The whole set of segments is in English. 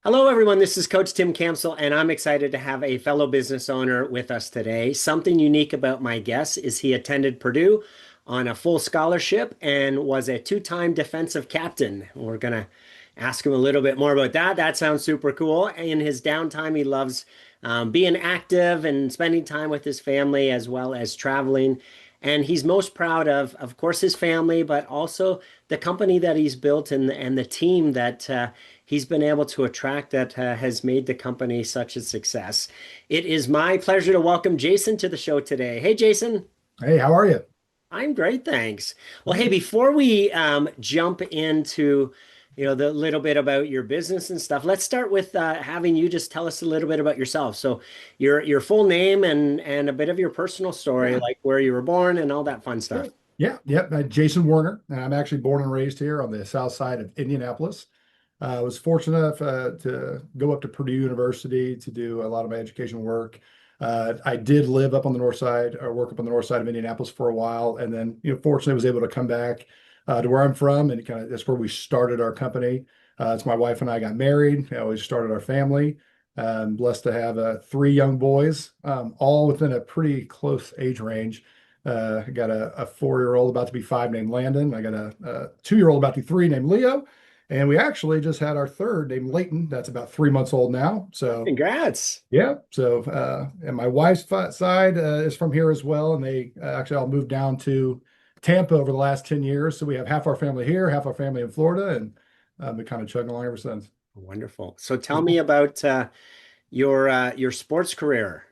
Hello, everyone. This is Coach Tim Campsall, and I'm excited to have a fellow business owner with us today. Something unique about my guest is he attended Purdue on a full scholarship and was a two-time defensive captain. We're going to ask him a little bit more about that. That sounds super cool. In his downtime, he loves being active and spending time with his family as well as traveling. And he's most proud of course, his family, but also the company that he's built and the team that he's been able to attract that has made the company such a success. It is my pleasure to welcome Jason to the show today. Hey, Jason. Hey, how are you? I'm great, thanks. Well, hey, Good. before we jump into the little bit about your business and stuff, let's start with having you just tell us a little bit about yourself. So, your full name and a bit of your personal story, Yeah, like where you were born and all that fun stuff. sure. Yeah, yep. Jason Werner. And I'm actually born and raised here on the south side of Indianapolis. I was fortunate enough to go up to Purdue University to do a lot of my education work. I did live up on the north side or work up on the north side of Indianapolis for a while. And then, fortunately, was able to come back to where I'm from. And kind of that's where we started our company. It's my wife and I got married. We started our family. Blessed to have three young boys, all within a pretty close age range. I got a 4-year-old about to be 5 named Landon. I got a 2-year-old about to be 3 named Leo. And we actually just had our third named Leighton. That's about 3 months old now. So Congrats. yeah. So and my wife's side is from here as well. And they actually all moved down to Tampa over the last 10 years. So we have half our family here, half our family in Florida, and been kind of chugging along ever since. Wonderful. So tell me about your sports career.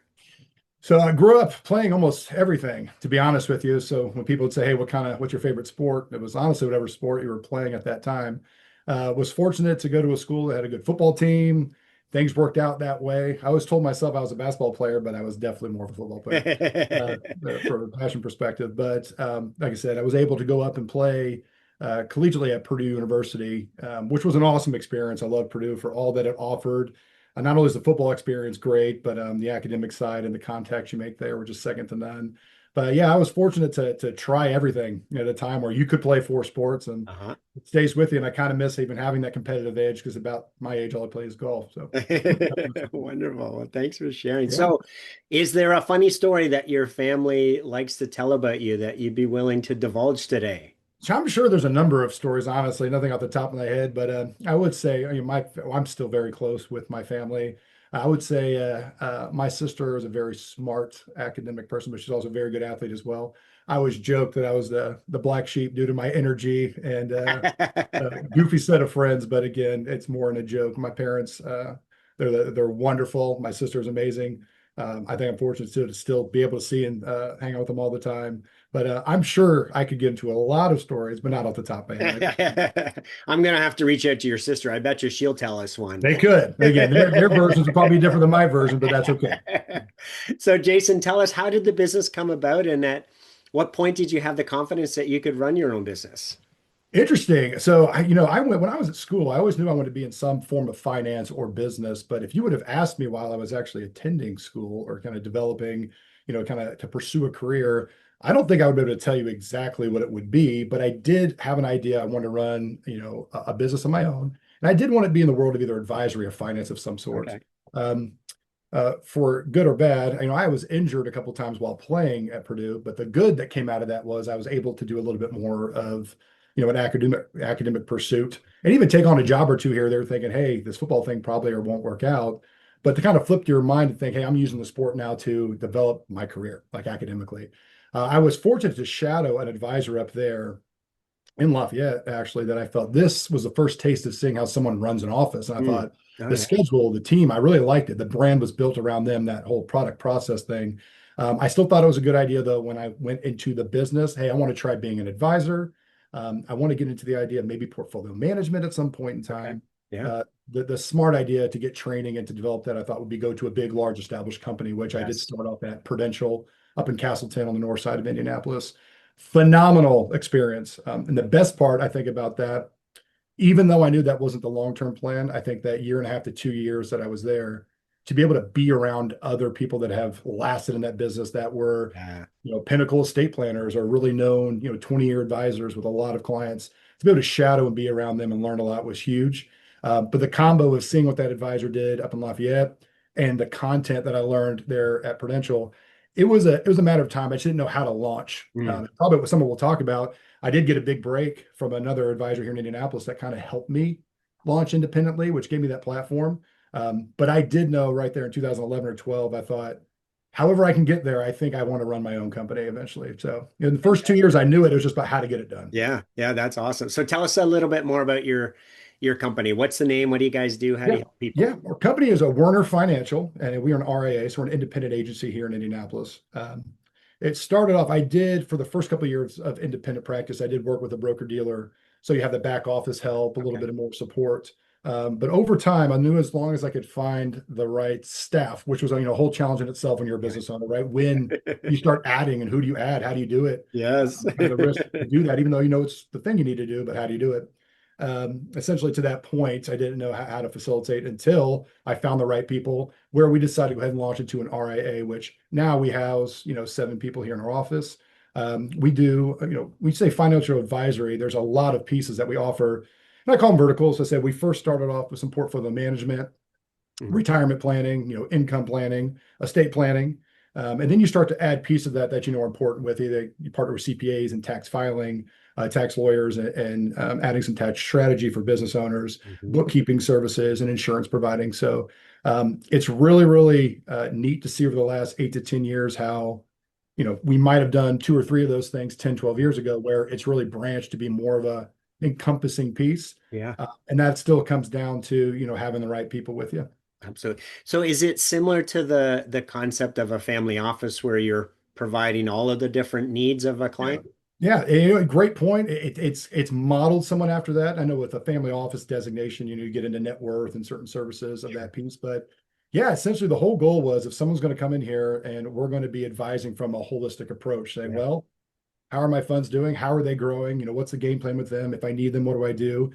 So I grew up playing almost everything, to be honest with you. So when people would say, "Hey, what's your favorite sport?" It was honestly whatever sport you were playing at that time. Was fortunate to go to a school that had a good football team. Things worked out that way. I always told myself I was a basketball player, but I was definitely more of a football player uh, for a passion perspective. But like I said, I was able to go up and play collegiately at Purdue University, which was an awesome experience. I loved Purdue for all that it offered. Not only is the football experience great, but the academic side and the contacts you make there were just second to none. But yeah, I was fortunate to try everything at a time where you could play 4 sports, and Uh-huh. it stays with you. And I kind of miss even having that competitive edge because about my age, all I play is golf. So Wonderful. Well, thanks for sharing. yeah. So, is there a funny story that your family likes to tell about you that you'd be willing to divulge today? So I'm sure there's a number of stories, honestly, nothing off the top of my head, but I would say, I'm still very close with my family. I would say my sister is a very smart academic person, but she's also a very good athlete as well. I always joke that I was the black sheep due to my energy and goofy set of friends, but again, it's more in a joke. My parents, they're wonderful. My sister's amazing. I think I'm fortunate to still be able to see and hang out with them all the time. But I'm sure I could get into a lot of stories, but not off the top of my head. I'm gonna have to reach out to your sister. I bet you she'll tell us one. They could. Again, their versions are probably different than my version, but that's okay. So, Jason, tell us, how did the business come about, and at what point did you have the confidence that you could run your own business? Interesting. So, I went when I was at school, I always knew I wanted to be in some form of finance or business. But if you would have asked me while I was actually attending school or kind of developing, kind of to pursue a career, I don't think I would be able to tell you exactly what it would be. But I did have an idea. I wanted to run, a business of my own. And I did want to be in the world of either advisory or finance of some sort. Okay. Um, for good or bad, I was injured a couple times while playing at Purdue, but the good that came out of that was I was able to do a little bit more of, an academic pursuit, and even take on a job or two here. They're thinking, hey, this football thing probably or won't work out, but to kind of flip your mind and think, hey, I'm using the sport now to develop my career, like academically. I was fortunate to shadow an advisor up there in Lafayette, actually, that I felt this was the first taste of seeing how someone runs an office. And I Mm. thought Oh, the yeah. schedule, the team, I really liked it. The brand was built around them, that whole product process thing. I still thought it was a good idea, though, when I went into the business. Hey, I want to try being an advisor. I want to get into the idea of maybe portfolio management at some point in Okay. time. Yeah. The smart idea to get training and to develop that, I thought would be go to a big, large established company, which I did Yes. start off at Prudential up in Castleton on the north side of Indianapolis. Phenomenal experience. And the best part I think about that, even though I knew that wasn't the long-term plan, I think that year and a half to 2 years that I was there, to be able to be around other people that have lasted in that business that were, Yeah. pinnacle estate planners or really known, 20-year advisors with a lot of clients, to be able to shadow and be around them and learn a lot was huge. But the combo of seeing what that advisor did up in Lafayette and the content that I learned there at Prudential, it was a matter of time. I just didn't know how to launch. Mm. Probably what someone will talk about. I did get a big break from another advisor here in Indianapolis that kind of helped me launch independently, which gave me that platform. But I did know right there in 2011 or 12, I thought, however I can get there, I think I want to run my own company eventually. So in the first 2 years, I knew it. It was just about how to get it done. Yeah, yeah, that's awesome. So tell us a little bit more about your company. What's the name? What do you guys do? How do Yeah. you help people? Yeah. Our company is a Werner Financial, and we are an RIA, so we're an independent agency here in Indianapolis. It started off, I did for the first couple of years of independent practice, I did work with a broker dealer. So you have the back office help, a little Okay. bit more support. But over time, I knew as long as I could find the right staff, which was a whole challenge in itself when you're a business owner, right? When you start adding and who do you add? How do you do it? Yes. Kind of the risk to do that, even though you know it's the thing you need to do, but how do you do it? Essentially to that point, I didn't know how to facilitate until I found the right people where we decided to go ahead and launch into an RIA, which now we house, 7 people here in our office. We do, we say financial advisory. There's a lot of pieces that we offer. And I call them verticals. I said we first started off with some portfolio management, Mhm. retirement planning, income planning, estate planning. And then you start to add pieces of that are important with either you partner with CPAs and tax filing, tax lawyers, and adding some tax strategy for business owners, Mhm. bookkeeping services, and insurance providing. So it's really, really neat to see over the last 8 to 10 years how, we might have done 2 or 3 of those things 10, 12 years ago, where it's really branched to be more of a encompassing piece. Yeah, And that still comes down to, having the right people with you. absolutely. So is it similar to the concept of a family office where you're providing all of the different needs of a Yeah. client? Yeah, great point. It's modeled somewhat after that. I know with a family office designation, you get into net worth and certain services of Sure. that piece. But yeah, essentially the whole goal was if someone's going to come in here and we're going to be advising from a holistic approach, say, Yeah. well, how are my funds doing? How are they growing? What's the game plan with them? If I need them, what do I do?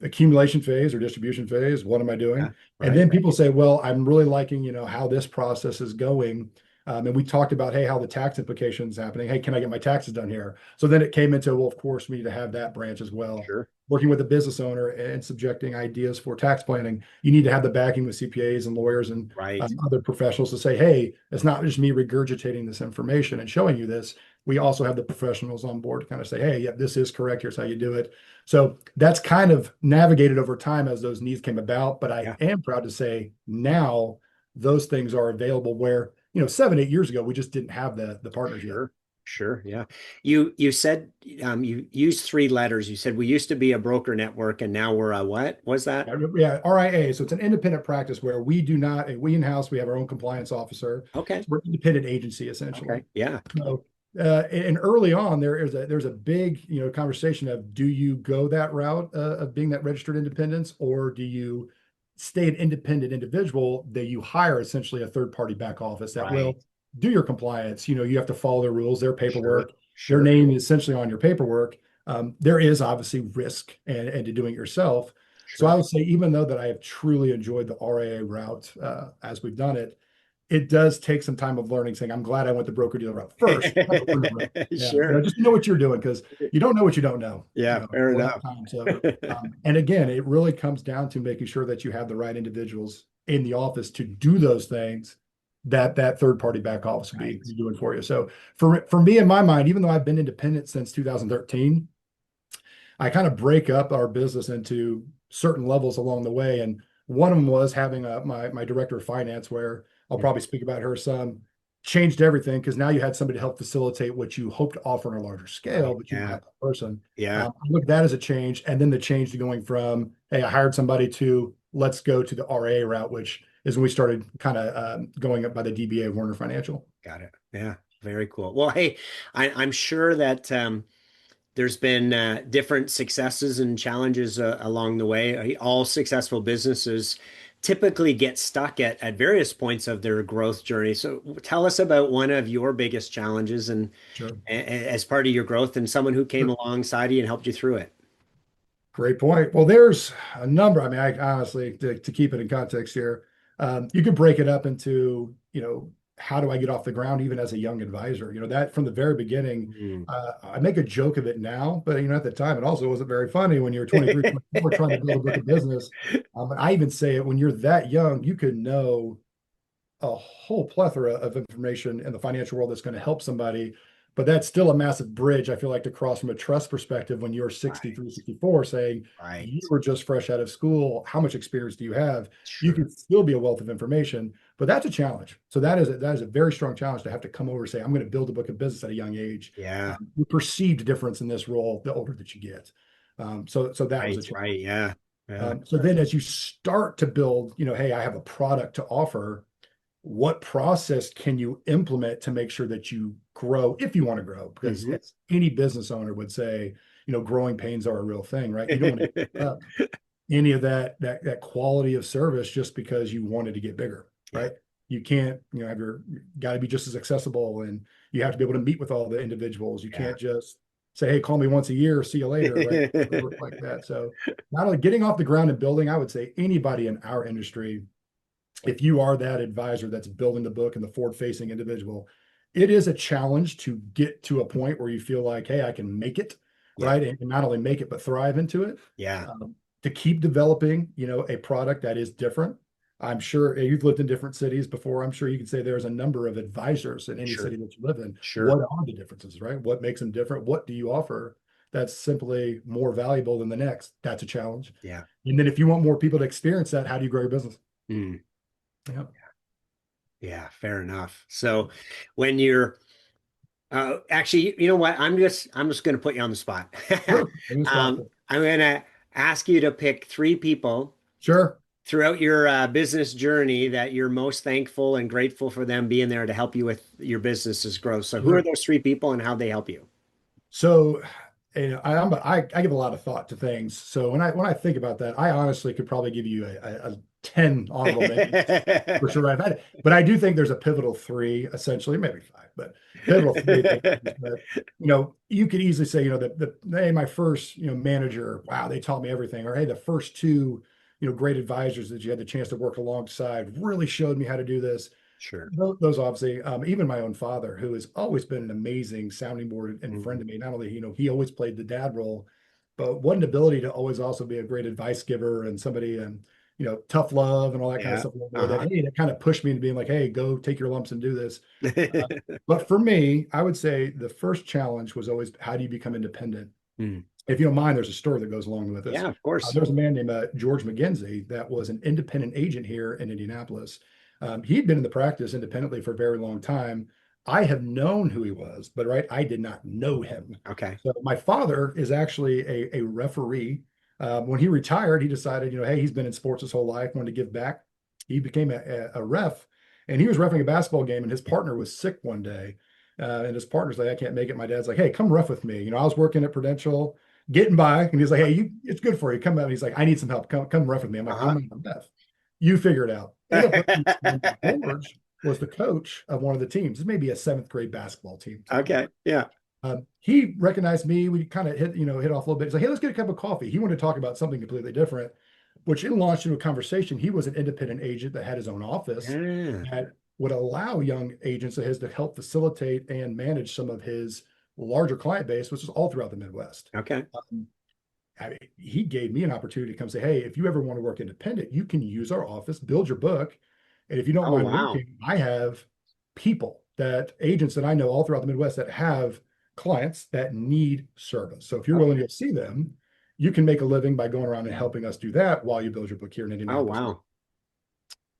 Accumulation phase or distribution phase, what am I Yeah. doing? And Right. then people say, well, I'm really liking, how this process is going. And we talked about, hey, how the tax implications happening. Hey, can I get my taxes done here? So then it came into, well, of course, we need to have that branch as well. Sure. Working with a business owner and subjecting ideas for tax planning, you need to have the backing with CPAs and lawyers and Right. other professionals to say, hey, it's not just me regurgitating this information and showing you this. We also have the professionals on board to kind of say, hey, yeah, this is correct. Here's how you do it. So that's kind of navigated over time as those needs came about. But I Yeah. am proud to say now those things are available where, 7, 8 years ago, we just didn't have the partners yet. Sure. Sure. Yeah. You said you used 3 letters. You said we used to be a broker network and now we're a what? Was that? Yeah, RIA. So it's an independent practice where we do not, we in-house, we have our own compliance officer. Okay. So we're an independent agency essentially. Okay. Yeah. So, and early on, there's a big, conversation of do you go that route of being that registered independence, or do you stay an independent individual that you hire essentially a third party back office that Right. will do your compliance? You have to follow their rules, their Sure. paperwork, their Sure. name is essentially on your paperwork. There is obviously risk and to doing it yourself. So I Sure. would say, even though that I have truly enjoyed the RIA route as we've done it, it does take some time of learning, saying, I'm glad I went the broker dealer route first. Not the window route. Yeah. Sure. Just to know what you're doing because you don't know what you don't know, Yeah, fair a lot of enough. times. So, and again, it really comes down to making sure that you have the right individuals in the office to do those things that third party back office would Right. be doing for you. So for me, in my mind, even though I've been independent since 2013, I kind of break up our business into certain levels along the way. And one of them was having my director of finance, where I'll Mhm. probably speak about her some, changed everything because now you had somebody to help facilitate what you hope to offer on a larger scale, Right. but you don't Yeah. have that person. Yeah. I look at that as a change. And then the change to going from, hey, I hired somebody to let's go to the RA route, which is when we started kind of going up by the DBA Werner Financial. Got it. Yeah. Very cool. Well, hey, I'm sure that there's been different successes and challenges along the way. All successful businesses typically get stuck at various points of their growth journey. So tell us about one of your biggest challenges and Sure. as part of your growth and someone who came Sure. alongside you and helped you through it. Great point. Well, there's a number. I mean, I honestly, to keep it in context here, you could break it up into, how do I get off the ground even as a young advisor? That from the very beginning, Mm. I make a joke of it now, but at the time, it also wasn't very funny when you're 23, 24, trying to build a book of business. I even say it when you're that young, you could know a whole plethora of information in the financial world that's going to help somebody. But that's still a massive bridge, I feel like, to cross from a trust perspective when you're Right, 63, 64, saying you right. were just fresh out of school. How much experience do you have? You Sure. can still be a wealth of information, but that's a challenge. So that is a very strong challenge to have to come over and say, I'm going to build a book of business at a young age. Yeah. You perceived difference in this role the older that you get. So that was a Right, challenge. right. Yeah. Yeah. So then as you start to build, hey, I have a product to offer, what process can you implement to make sure that you grow if you want to grow? Because Hmm. as any business owner would say, growing pains are a real thing, right? You don't want to give up any of that quality of service just because you wanted to get bigger, Yeah. right? You can't, have got to be just as accessible, and you have to be able to meet with all the individuals. You Yeah. can't just say, hey, call me once a year, see you later, right? It doesn't work like that. So not only getting off the ground and building, I would say anybody in our industry, if you are that advisor that's building the book and the forward facing individual, it is a challenge to get to a point where you feel like, hey, I can make it, Yeah. right? And not only make it, but thrive into it. Yeah. To keep developing, a product that is different. I'm sure you've lived in different cities before. I'm sure you can say there's a number of advisors in any Sure. city that you live in. Sure. What are the differences, right? What makes them different? What do you offer that's simply more valuable than the next? That's a challenge. Yeah. And then if you want more people to experience that, how do you grow your business? Mm. Yeah. Yeah. Fair enough. So when you're actually, you know what? I'm just going to put you on the spot. Sure. It is possible. I'm going to ask you to pick three people Sure. throughout your business journey that you're most thankful and grateful for them being there to help you with your business's growth. So who are Sure. those three people and how they help you? So, I give a lot of thought to things. So when I think about that, I honestly could probably give you a 10 honorable mentions for sure. I've had it, but I do think there's a pivotal three, essentially, maybe five, but pivotal three things that, you could easily say, hey, my first, manager, wow, they taught me everything. Or hey, the first two, great advisors that you had the chance to work alongside really showed me how to do this. Sure. Those obviously, even my own father, who has always been an amazing sounding board and friend Mhm. to me. Not only, he always played the dad role, but what an ability to always also be a great advice giver and somebody, and tough love and all that kind of Yeah. stuff along the way. That Uh-huh. hey, that kind of pushed me into being like, hey, go take your lumps and do this. But for me, I would say the first challenge was always, how do you become independent? Mm. If you don't mind, there's a story that goes along with this. Yeah, of course. There was a man named George McGinsey that was an independent agent here in Indianapolis. He'd been in the practice independently for a very long time. I have known who he was, but right, I did not know him. Okay. So my father is actually a referee. When he retired, he decided, hey, he's been in sports his whole life, wanted to give back. He became a ref, and he was reffing a basketball game, and his partner was sick one day. And his partner's like, I can't make it. My dad's like, hey, come ref with me. I was working at Prudential, getting by, and he's like, hey, it's good for you. Come out. And he's like, I need some help. Come ref with me. I'm like, Uh-huh. I'm not a ref. You figure it out. End up George was the coach of one of the teams, maybe a seventh grade basketball team, something like Okay. Yeah. that. He recognized me. We kind of hit off a little bit. He's like, hey, let's get a cup of coffee. He wanted to talk about something completely different, which it launched into a conversation. He was an independent agent that had his own office Yeah. that would allow young agents of his to help facilitate and manage some of his larger client base, which is all throughout the Midwest. Okay. Um, he gave me an opportunity to come say, hey, if you ever want to work independent, you can use our office, build your book. And if you don't Oh, mind wow. working, I have agents that I know all throughout the Midwest that have clients that need service. So if you're willing Okay. to go see them, you can make a living by going around and helping us do that while you build your book here in Oh, Indianapolis. wow.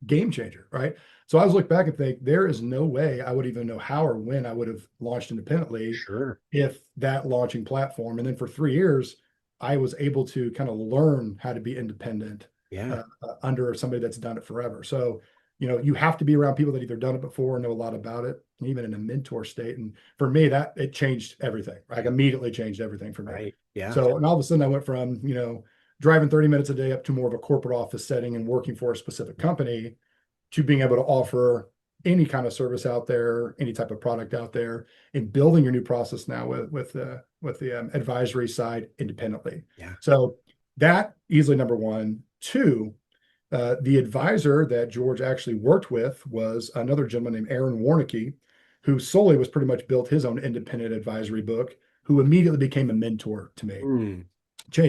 Game changer, right? So I was look back and think there is no way I would even know how or when I would have launched independently Sure. if that launching platform. And then for 3 years, I was able to kind of learn how to be independent Yeah. under somebody that's done it forever. So, you have to be around people that either done it before or know a lot about it, and even in a mentor state. And for me, that it changed everything. Like immediately changed everything for me. Right. Yeah. So, and all of a sudden I went from, driving 30 minutes a day up to more of a corporate office setting and working for a specific company to being able to offer any kind of service out there, any type of product out there, and building your new process now with the advisory side independently. Yeah. So that easily number one. Two, The advisor that George actually worked with was another gentleman named Aaron Warnicki, who solely was pretty much built his own independent advisory book, who immediately became a mentor to me. Mm,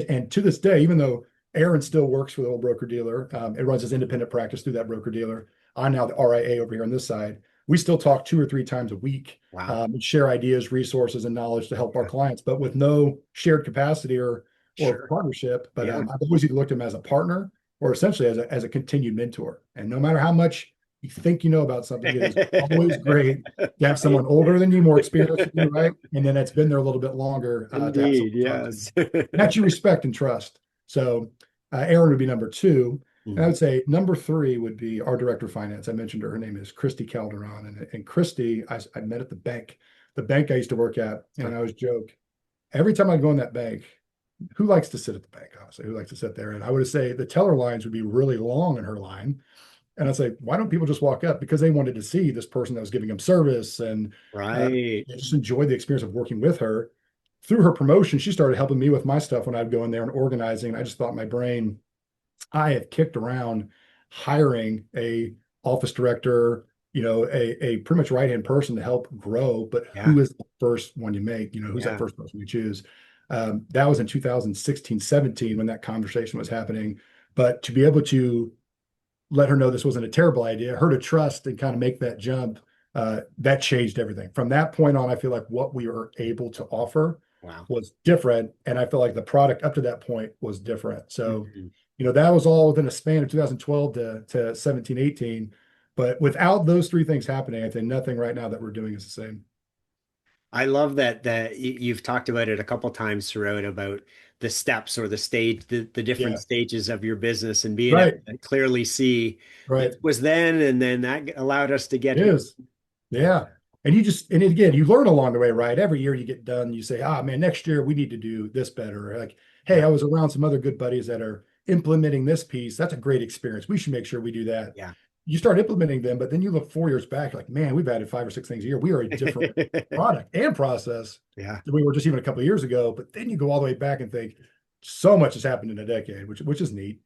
And to this day, even though Aaron still works for the old broker dealer, it runs his independent practice through that broker dealer. I'm now the RIA over here on this side. We still talk 2 or 3 times a week, wow. and share ideas, resources, and knowledge to help our Yeah, clients, but with no shared capacity or sure. partnership. But Yeah. I've always either looked at him as a partner or essentially as a continued mentor. And no matter how much you think you know about something, it is always great to have Right. someone older than you, more experienced than you, right? And then it's been there a little bit longer, to have Indeed, someone to talk to. yes. That you respect and trust. So Aaron would be number two. And I Mhm. would say number three would be our director of finance. I mentioned her. Her name is Christy Calderon. And Christy, I met at the bank I used to work at. And I always joke, every time I go in that bank, who likes to sit at the bank, honestly? Who likes to sit there? And I would say the teller lines would be really long in her line. And I'd say, why don't people just walk up? Because they wanted to see this person that was giving them service, and Right. they just enjoyed the experience of working with her. Through her promotion, she started helping me with my stuff when I'd go in there and organizing. And I just thought in my brain, I have kicked around hiring a office director, a pretty much right-hand person to help grow, but Yeah. who is the first one you make? Who's that Yeah. first person you choose? That was in 2016, 17 when that conversation was happening. But to be able to let her know this wasn't a terrible idea, her to trust and kind of make that jump, that changed everything. From that point on, I feel like what we were able to offer Wow. was different. And I feel like the product up to that point was different. So, Mhm. that was all within a span of 2012 to 17, 18. But without those three things happening, I think nothing right now that we're doing is the same. I love that you've talked about it a couple times throughout about the steps or the different Yeah. stages of your business and being able Right. to clearly see Right. this was then and then that allowed us to get It here. is. Yeah. And again, you learn along the way, right? Every year you get done, you say, man, next year we need to do this better. Or like, hey, Yeah. I was around some other good buddies that are implementing this piece. That's a great experience. We should make sure we do that. Yeah. You start implementing them, but then you look 4 years back, like, man, we've added 5 or 6 things a year. We are a different product and process Yeah. than we were just even a couple of years ago. But then you go all the way back and think so much has happened in a decade, which is neat.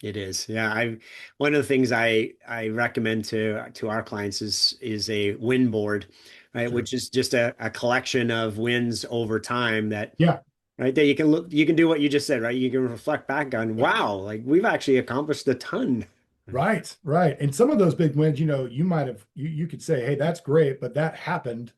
It is. Yeah. I one of the things I recommend to our clients is a win board, right? Sure. Which is just a collection of wins over time that Yeah. right there you can do what you just said, right? You can reflect back on, wow, like we've actually accomplished a ton. Right, right. And some of those big wins, you might have you could say, hey, that's great, but that happened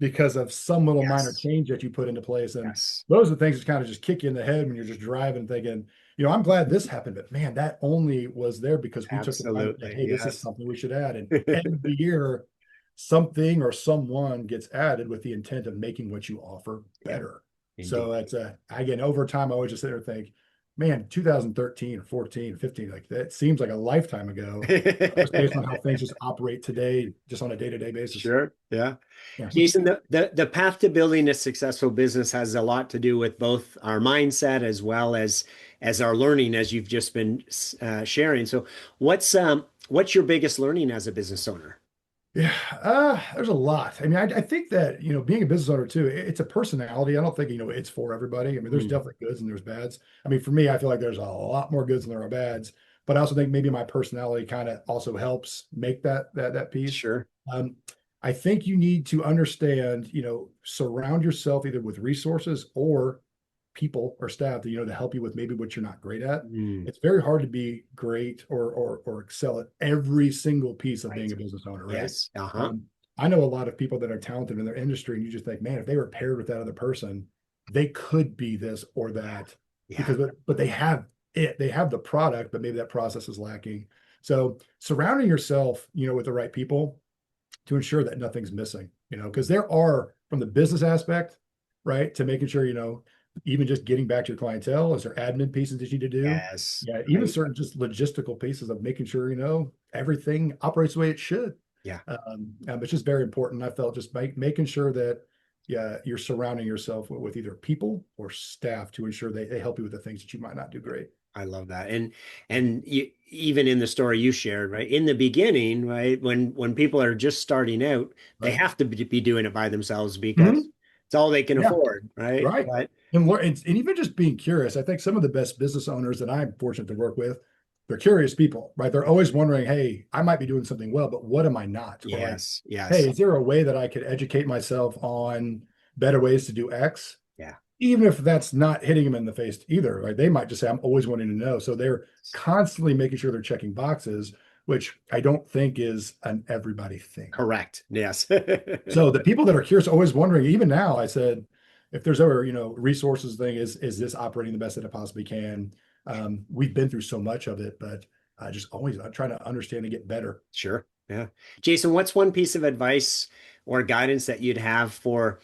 because of some little minor Yes. change that you put into place. And Yes. those are the things that kind of just kick you in the head when you're just driving, thinking, I'm glad this happened, but man, that only was there because we took the time to say, Absolutely. hey, this is Yes. something we should add. And every year, something or someone gets added with the intent of making what you offer Yeah, better. indeed. So it's again, over time, I always just sit there and think, man, 2013 or 14 or 15, like that seems like a lifetime ago, just based on how things just operate today, just on a day-to-day basis. Sure. Yeah. Yeah. Jason, the path to building a successful business has a lot to do with both our mindset as well as our learning, as you've just been sharing. So, what's your biggest learning as a business owner? Yeah, there's a lot. I mean, I think that, being a business owner too, it's a personality. I don't think, it's for everybody. I mean, there's Mm, definitely goods and there's bads. I mean, for me, I feel like there's a lot more goods than there are bads, but I also think maybe my personality kind of also helps make that piece. sure. Um, I think you need to understand, surround yourself either with resources or people or staff that to help you with maybe what you're not great at. Mm, It's very hard to be great or excel at every single piece of being right. a business owner, right? Yes. Uh-huh. Um, I know a lot of people that are talented in their industry, and you just think, man, if they were paired with that other person, they could be this or Yeah. that Yeah. because but they have the product, but maybe that process is lacking. So surrounding yourself, with the right people to ensure that nothing's missing, because there are, from the business aspect, right, to making sure, even just getting back to your clientele, is there admin pieces that you need to do? Yes. Yeah, even Right. certain just logistical pieces of making sure, everything operates the way it should. Yeah. It's just very important. I felt just making sure that, yeah, you're surrounding yourself with either people or staff to ensure they help you with the things that you might not do great. I love that. And you, even in the story you shared, right? In the beginning, right? When people are just starting out, they Right. have to be doing it by themselves because Mhm. it's all they can Yeah. afford, right? Right. But And even just being curious. I think some of the best business owners that I'm fortunate to work with, they're curious people, right? They're always wondering, hey, I might be doing something well, but what am I not? Or like, Yes, yes. hey, is there a way that I could educate myself on better ways to do X? Yeah. Even if that's not hitting them in the face either, right? They might just say, I'm always wanting to know. So they're constantly making sure they're checking boxes, which I don't think is an everybody thing. Correct. Yes. So the people that are curious, always wondering, even now, I said, if there's ever, resources thing, is this operating the best that it possibly can? We've been through so much of it, but I just always I'm trying to understand and get better. Sure. Yeah. Jason, what's one piece of advice or guidance that you'd have for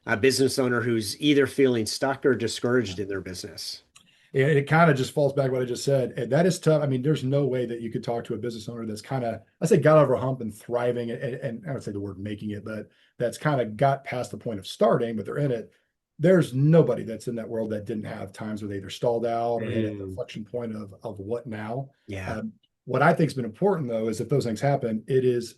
a business owner who's either feeling stuck or discouraged in their business? It kind of just falls back to what I just said. And that is tough. I mean, there's no way that you could talk to a business owner that's kind of, I say, got over a hump and thriving, and I don't say the word making it, but that's kind of got past the point of starting, but they're in it. There's nobody that's in that world that didn't have times where they either stalled out or hit an Mm, inflection point of what now. yeah. What I think has been important though is if those things happen, it is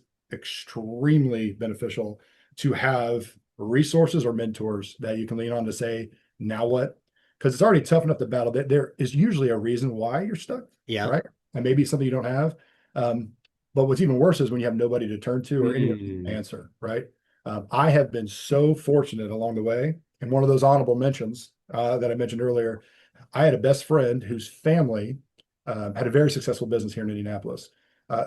extremely beneficial to have resources or mentors that you can lean on to say, now what? Because it's already tough enough to battle. That there is usually a reason why you're stuck, Yeah. right? And maybe something you don't have. Um, but what's even worse is when you have nobody to turn to or anyone to Mm, answer, right? I have been so fortunate along the way. And one of those honorable mentions that I mentioned earlier, I had a best friend whose family had a very successful business here in Indianapolis.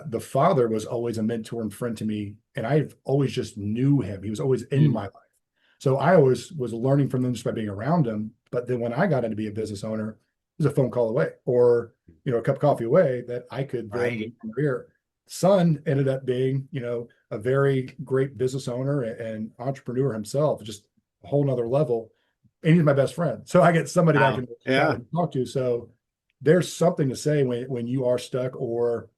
The father was always a mentor and friend to me, and I've always just knew him. He was always in mm, my life. So I always was learning from them just by being around them. But then when I got into be a business owner, it was a phone call away or, a cup of coffee away that I could then right. lean on their ear. Son ended up being, a very great business owner and entrepreneur himself, just a whole nother level. And he's my best friend. So I get somebody that I Wow. can chat Yeah. with and talk to. So there's something to say when you are stuck or,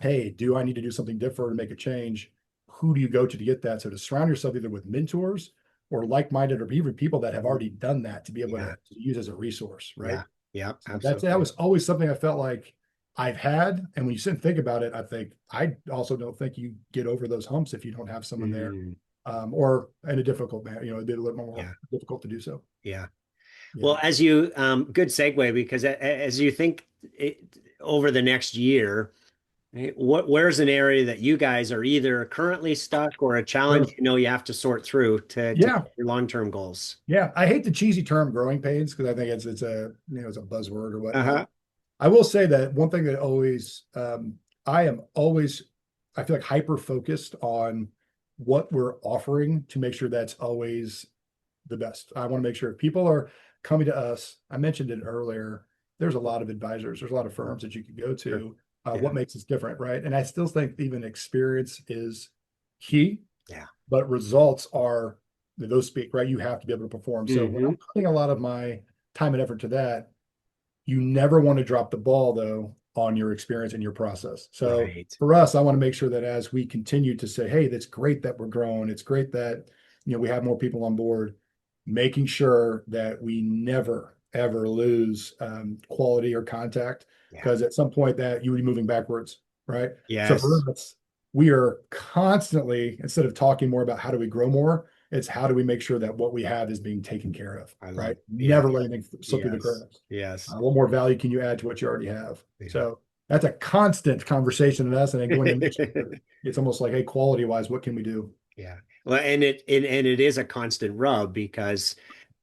hey, do I need to do something different or make a change? Who do you go to get that? So to surround yourself either with mentors or like-minded or even people that have already done that to be able Yeah. to use as a resource, right? Yeah. Yeah. So that Absolutely. was always something I felt like I've had. And when you sit and think about it, I think I also don't think you get over those humps if you don't have someone there, Mm, or in a difficult manner, it'd be a little more yeah. difficult to do so. Yeah. Yeah. Well, good segue because as you think over the next year, right, where's an area that you guys are either currently stuck or a challenge Sure. you have to sort through to Yeah. get your long-term goals? Yeah. I hate the cheesy term growing pains because I think it's a it's a buzzword or whatnot. Uh-huh. I will say that one thing that always, I am always, I feel like hyper focused on what we're offering to make sure that's always the best. I want to make sure if people are coming to us, I mentioned it earlier, there's a lot of advisors, there's a lot of firms that you could go Sure. to. Yeah. What makes us different, right? And I still think even experience is key, Yeah. but results are those speak, right? You have to be able to perform. So when Hmm. I'm putting a lot of my time and effort to that, you never want to drop the ball though on your experience and your process. So Right. for us, I want to make sure that as we continue to say, hey, that's great that we're growing. It's great that we have more people on board, making sure that we never ever lose quality or contact Yeah. because at some point that you would be moving backwards, right? So for Yes. us, we are constantly instead of talking more about how do we grow more, it's how do we make sure that what we have is being taken care of, I love. right? Yeah. Never let anything slip through the Yes. cracks. Yes. What more value can you add to what you already have? Yeah. So that's a constant conversation in us, and then going to next year, it's almost like, hey, quality wise, what can we do? Yeah. Well, and it is a constant rub because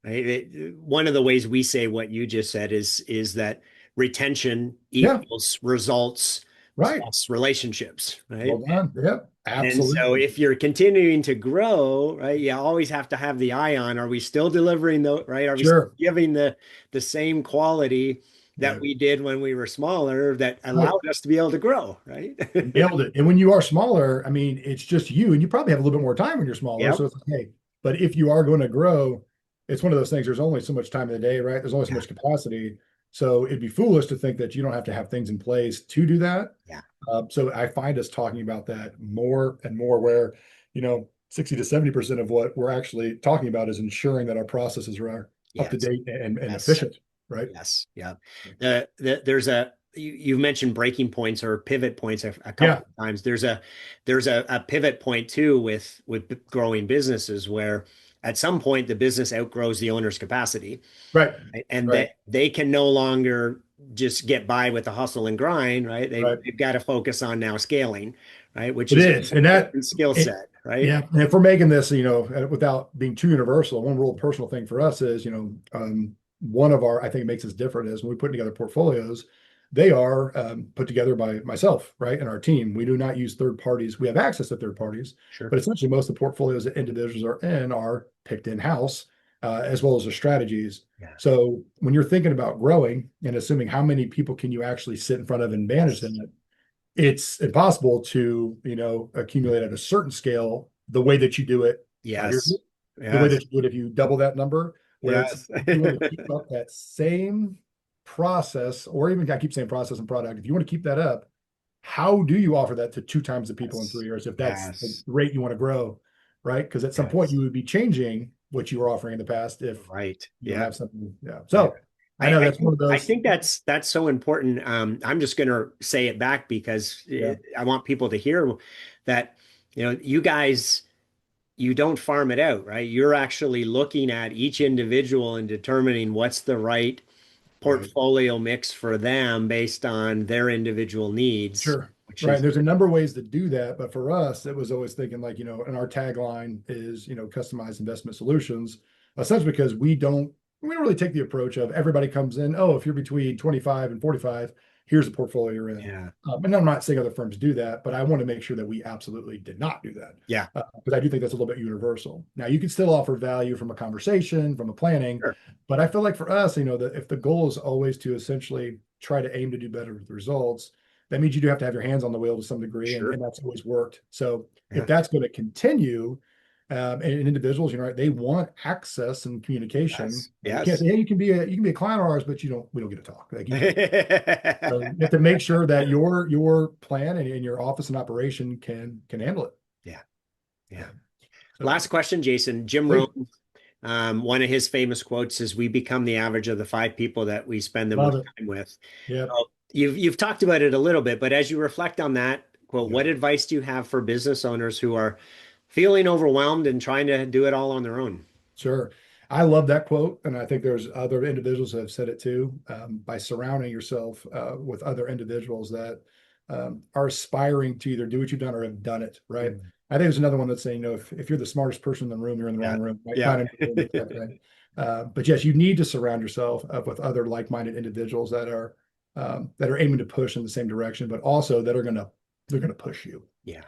right, one of the ways we say what you just said is that retention Yeah, equals results right. plus relationships, Well right? done. Yep, And so absolutely. if you're continuing to grow, right, you always have to have the eye on, are we still delivering the, right? Are we still Sure. giving the same quality that Right. we did when we were smaller that Right. allowed us to be able to grow, right? Nailed it. And when you are smaller, I mean, it's just you, and you probably have a little bit more time when you're smaller. Yep. So it's like, hey, but if you are going to grow, it's one of those things. There's only so much time in the day, right? There's only so Yeah. much capacity. So it'd be foolish to think that you don't have to have things in place to do that. Yeah. So I find us talking about that more and more, where 60 to 70% of what we're actually talking about is ensuring that our processes are up to Yes. date and Yes. efficient, right? Yes. Yeah. There's you've mentioned breaking points or pivot points a Yeah, couple of times. There's a pivot point too with growing businesses where at some point the business outgrows the owner's capacity, right, right? And right. that they can no longer just get by with the hustle and grind, right? Right. They've got to focus on now scaling, right? Which It is a is. And that, different skill it, set, right? yeah. And if we're making this, without being too universal, one real personal thing for us is, one of our, I think it makes us different is when we put together portfolios, they are put together by myself, right? And our team. We do not use third parties. We have access to third parties, Sure. but essentially most of the portfolios that individuals are in are picked in-house, as well as the strategies. Yeah. So when you're thinking about growing and assuming how many people can you actually sit in front of and manage Yes. them, it's impossible to, accumulate at a certain scale the way that you do it 5 years Yes. ago, the way that Yes. you do it if you double that number, where it's Yes. if you want to keep up that same process, or even I keep saying process and product, if you want to keep that up, how do you offer that to two times the people in Yes. 3 years if that's the Yes. rate you want to grow, right? Because at some point Yes. you would be changing what you were offering in the past if Right. you don't Yeah. have something. Yeah. Yeah. So I know that's one of I those. think that's so important. I'm just going to say it back because Yeah. I want people to hear that, you guys, you don't farm it out, right? You're actually looking at each individual and determining what's the right Right. portfolio mix for them based on their individual needs, Sure. which Right. And is there's a number of ways to do that. But for us, it was always thinking like, and our tagline is, customized investment solutions, essentially because we don't really take the approach of everybody comes in, oh, if you're between 25 and 45, here's the portfolio you're in. yeah, And I'm not saying other firms do that, but I want to make sure that we absolutely did not do that. yeah, Because I do think that's a little bit universal. Now, you can still offer value from a conversation, from a planning, sure, but I feel like for us, that if the goal is always to essentially try to aim to do better with the results, that means you do have to have your hands on the wheel to some degree, and, sure, and that's always worked. So if yeah, that's going to continue, and individuals, they want access and communication. yes, And we can't say, yes. hey, you can be a client of ours, but we don't get to talk. Like you can't. So you have to make sure that your plan and your office and operation can handle it. Yeah, Yeah. yeah. So Last question, Jason. Jim please, Rohn, one of his famous quotes is, "We become the average of the five people that we spend the love most it. time with." Yep. So you've talked about it a little bit, but as you reflect on that quote, Yep. what advice do you have for business owners who are feeling overwhelmed and trying to do it all on their own? Sure. I love that quote. And I think there's other individuals that have said it too. By surrounding yourself with other individuals that are aspiring to either do what you've done or have done it, right? Mm. I think there's another one that's saying, if you're the smartest person in the room, you're in the Yeah, wrong room, right? yeah, Kind of thing. But yes, you need to surround yourself with other like-minded individuals that are aiming to push in the same direction, but also that they're gonna push you. yeah.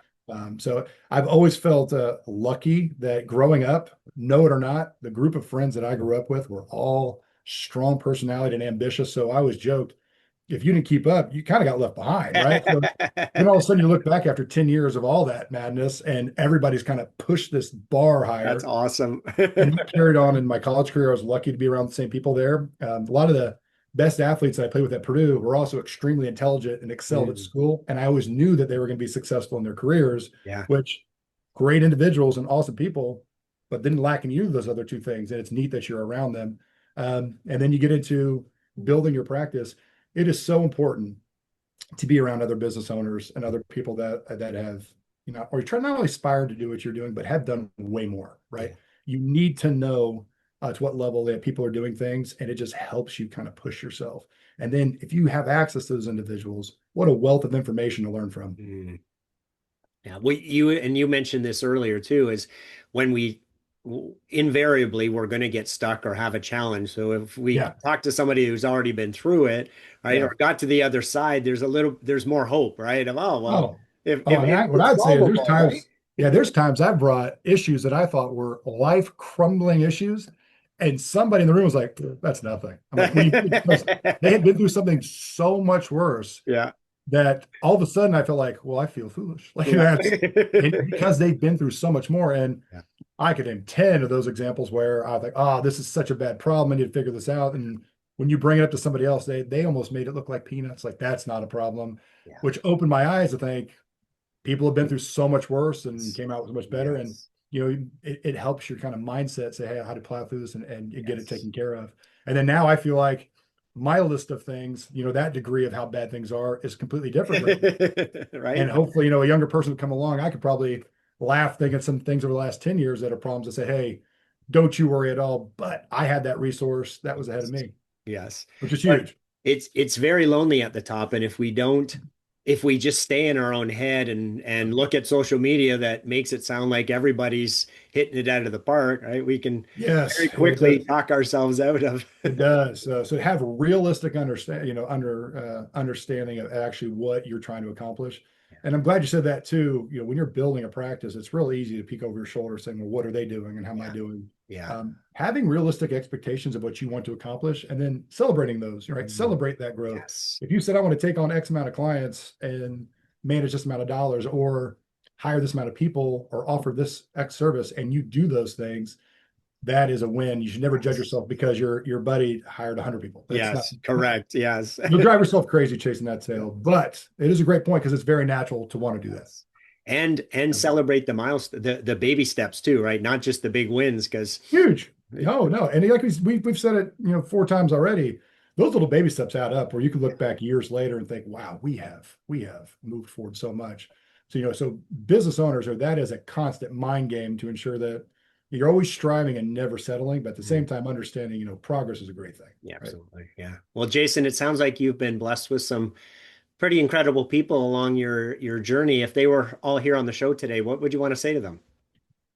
So I've always felt lucky that growing up, know it or not, the group of friends that I grew up with were all strong personality and ambitious. So I always joked, if you didn't keep up, you kind of got left behind, right? So then all of a sudden you look back after 10 years of all that madness and everybody's kind of pushed this bar That's higher. awesome. And that carried on in my college career. I was lucky to be around the same people there. A lot of the best athletes that I played with at Purdue were also extremely intelligent and excelled at Mm, school. And I always knew that they were going to be successful in their careers, yeah. which great individuals and awesome people, but didn't lack in you those other two things. And it's neat that you're around them. And then you get into building your practice. It is so important to be around other business owners and other people that have, or you try not only aspire to do what you're doing, but have done way more, right? Yeah. You need to know to what level that people are doing things, and it just helps you kind of push yourself. And then if you have access to those individuals, what a wealth of information to learn from. Mm. Yeah, well, you mentioned this earlier too, is when invariably we're going to get stuck or have a challenge. So if we Yeah. talk to somebody who's already been through it, right, Yeah. or got to the other side, there's more hope, right? Of, oh, well, Oh, if and what it's I'd say is solvable, right? there's times I brought issues that I thought were life crumbling issues, and somebody in the room was like, "That's nothing." I'm like, "What do you mean?" Because they had been through something so much worse Yeah, that all of a sudden I feel like, well, I feel foolish. Like yeah. that's and because they've been through so much more. And Yeah. I could name 10 of those examples where I was like, oh, this is such a bad problem. I need to figure this out. And when you bring it up to somebody else, they almost made it look like peanuts. Like that's not a problem, Yeah. which opened my eyes to think people have been through so much worse and came out with much better. And Yes. it helps your kind of mindset say, hey, how to plow through this and get it Yes. taken care of. And then now I feel like my list of things, that degree of how bad things are is completely different right now. And Right? hopefully, a younger person would come along. I could probably laugh thinking some things over the last 10 years that are problems and say, hey, don't you worry at all. But I had that resource that was ahead of me, Yes. which is But huge. it's very lonely at the top. And if we just stay in our own head and look at social media that makes it sound like everybody's hitting it out of the park, right? We can Yes, very it quickly does. talk ourselves out of. It does. So have realistic understanding of actually what you're trying to accomplish. And I'm glad you said that too. When you're building a practice, it's real easy to peek over your shoulder saying, well, what are they doing and how am I Yeah. doing? Yeah. Having realistic expectations of what you want to accomplish and then celebrating those, right? Mhm. Celebrate that growth. Yes. If you said, I want to take on X amount of clients and manage this amount of dollars or hire this amount of people or offer this X service and you do those things, that is a win. You should never judge Yes. yourself because your buddy hired 100 people. That's not, Yes. Correct. Yes. you'll drive yourself crazy chasing that tail. But it is a great point because it's very natural to want to do that. Yes. And celebrate the the baby steps too, right? Not just the big wins, because Huge. No, no. And like we've said it, 4 times already. Those little baby steps add up where you can look back years later and think, wow, we have moved forward so much. So business owners that is a constant mind game to ensure that you're always striving and never settling, but at the same time understanding, progress is a great thing. Yeah, Right. absolutely. Yeah. Well, Jason, it sounds like you've been blessed with some pretty incredible people along your journey. If they were all here on the show today, what would you want to say to them?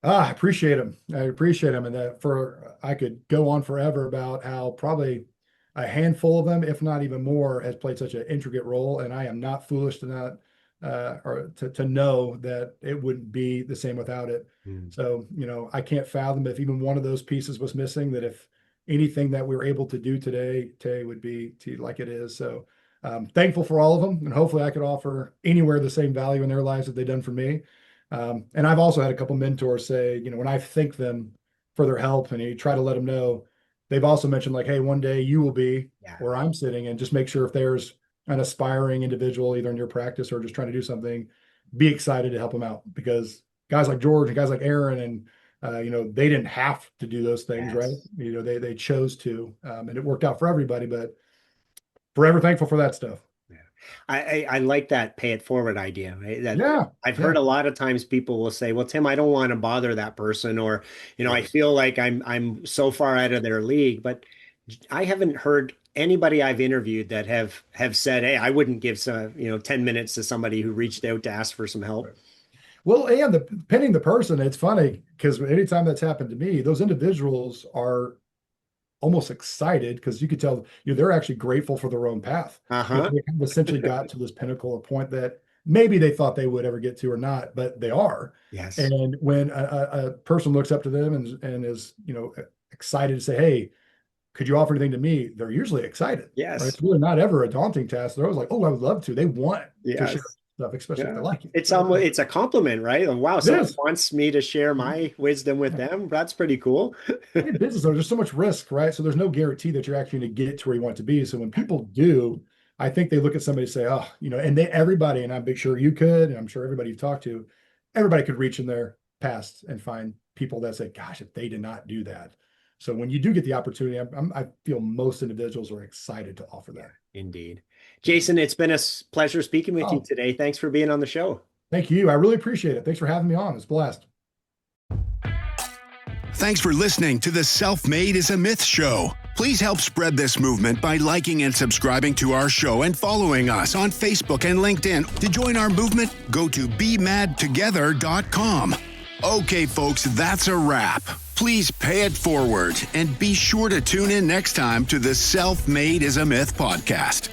I appreciate them. I appreciate them. And I could go on forever about how probably a handful of them, if not even more, has played such an intricate role. And I am not foolish to not, or to know that it wouldn't be the same without it. Mm. So, I can't fathom if even one of those pieces was missing, that if anything that we were able to do today would be like it is. So, thankful for all of them. And hopefully I could offer anywhere the same value in their lives that they've done for me. And I've also had a couple mentors say, when I thank them for their help and you try to let them know, they've also mentioned like, hey, one day you will be Yeah. where I'm sitting, and just make sure if there's an aspiring individual, either in your practice or just trying to do something, be excited to help them out, because guys like George and guys like Aaron and they didn't have to do those things, right? Yes. They chose to, and it worked out for everybody, but forever thankful for that stuff. Yeah. I like that pay it forward idea, right? That Yeah. I've heard Yeah. a lot of times people will say, well, Tim, I don't want to bother that person, or, I Yes. feel like I'm so far out of their league. But I haven't heard anybody I've interviewed that have said, hey, I wouldn't give 10 minutes to somebody who reached out to ask for some help. Well, and depending the person, it's funny because anytime that's happened to me, those individuals are almost excited because you could tell they're actually grateful for their own path. Uh-huh. They have essentially got to this pinnacle or point that maybe they thought they would ever get to or not, but they are. Yes. And when a person looks up to them and is excited to say, "Hey, could you offer anything to me?" They're usually excited. Right? Yes. It's really not ever a daunting task. They're always like, "Oh, I would love to." They want to share Yes. stuff, especially if they Yeah. like it. It's So, almost it's a compliment, right? Like, wow, it someone is. wants me to share my wisdom with them. That's pretty cool. In business, though, there's so much risk, right? So there's no guarantee that you're actually going to get to where you want to be. So when people do, I think they look at somebody and say, oh, and everybody, and I'm big sure you could, and I'm sure everybody you've talked to, everybody could reach in their past and find people that say, gosh, if they did not do that. So when you do get the opportunity, I feel most individuals are excited to offer that. Indeed. Jason, it's been a pleasure speaking with you Oh, today. Thanks for being on the show. thank you. I really appreciate it. Thanks for having me on. It's a blast. Thanks for listening to the Self-Made is a Myth show. Please help spread this movement by liking and subscribing to our show and following us on Facebook and LinkedIn. To join our movement, go to bemadtogether.com. Okay, folks, that's a wrap. Please pay it forward and be sure to tune in next time to the Self-Made is a Myth podcast.